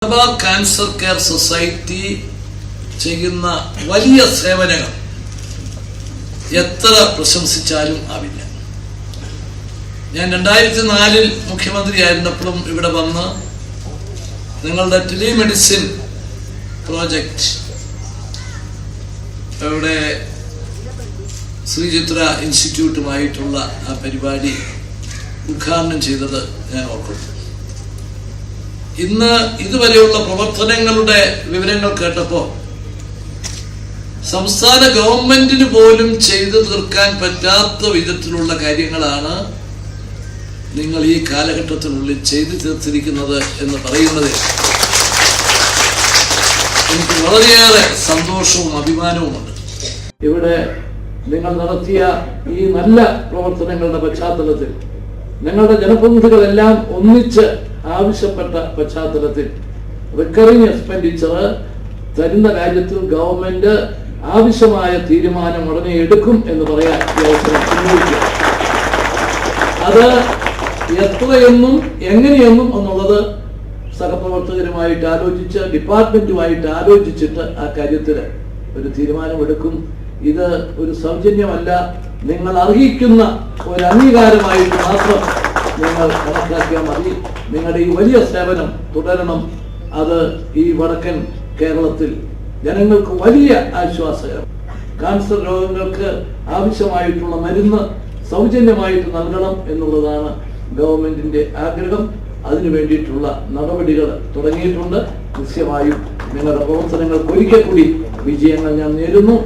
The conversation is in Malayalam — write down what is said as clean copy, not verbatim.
ക്യാൻസർ കെയർ സൊസൈറ്റി ചെയ്യുന്ന വലിയ സേവനങ്ങൾ എത്ര പ്രശംസിച്ചാലും ആവില്ല. ഞാൻ 2004 മുഖ്യമന്ത്രിയായിരുന്നപ്പോഴും ഇവിടെ വന്ന് നിങ്ങളുടെ ടെലിമെഡിസിൻ പ്രോജക്റ്റ് ഇവിടെ ശ്രീചിത്ര ഇൻസ്റ്റിറ്റ്യൂട്ടുമായിട്ടുള്ള ആ പരിപാടി ഉദ്ഘാടനം ചെയ്തത് ഞാൻ ഓർക്കുന്നു. ഇന്ന് ഇതുവരെയുള്ള പ്രവർത്തനങ്ങളുടെ വിവരങ്ങൾ കേട്ടപ്പോൾ സംസ്ഥാന ഗവൺമെന്റിന് പോലും ചെയ്തു തീർക്കാൻ പറ്റാത്ത വിധത്തിലുള്ള കാര്യങ്ങളാണ് നിങ്ങൾ ഈ കാലഘട്ടത്തിനുള്ളിൽ ചെയ്തു തീർത്തിരിക്കുന്നത് എന്ന് പറയുന്നത് എനിക്ക് വളരെയേറെ സന്തോഷവും അഭിമാനവുമുണ്ട്. ഇവിടെ നിങ്ങൾ നടത്തിയ ഈ നല്ല പ്രവർത്തനങ്ങളുടെ പശ്ചാത്തലത്തിൽ നിങ്ങളുടെ ജനപ്രതിനിധികളെല്ലാം ഒന്നിച്ച് ആവശ്യപ്പെട്ട പശ്ചാത്തലത്തിൽ റിക്കറിംഗ് എക്സ്പെൻഡിച്ചർ തരുന്ന കാര്യത്തിൽ ഗവൺമെന്റ് ആവശ്യമായ തീരുമാനം ഉടനെ എടുക്കും എന്ന് പറയാൻ അത് എത്രയെന്നും എങ്ങനെയെന്നും എന്നുള്ളത് സഹപ്രവർത്തകരുമായിട്ട് ആലോചിച്ച് ഡിപ്പാർട്ട്മെന്റുമായിട്ട് ആലോചിച്ചിട്ട് ആ കാര്യത്തിൽ ഒരു തീരുമാനമെടുക്കും. ഇത് ഒരു സൗജന്യമല്ല, നിങ്ങൾ അർഹിക്കുന്ന ഒരു അംഗീകാരമായിട്ട് മാത്രം നിങ്ങൾ കണക്കാക്കിയാൽ മതി. നിങ്ങളുടെ ഈ വലിയ സേവനം തുടരണം. അത് ഈ വടക്കൻ കേരളത്തിൽ ജനങ്ങൾക്ക് വലിയ ആശ്വാസകരം. ക്യാൻസർ രോഗങ്ങൾക്ക് ആവശ്യമായിട്ടുള്ള മരുന്ന് സൗജന്യമായിട്ട് നൽകണം എന്നുള്ളതാണ് ഗവൺമെന്റിന്റെ ആഗ്രഹം. അതിനു വേണ്ടിയിട്ടുള്ള നടപടികൾ തുടങ്ങിയിട്ടുണ്ട്. നിശ്ചയമായും നിങ്ങളുടെ പ്രവർത്തനങ്ങൾക്ക് ഒരിക്കൽ കൂടി വിജയങ്ങൾ ഞാൻ നേരുന്നു.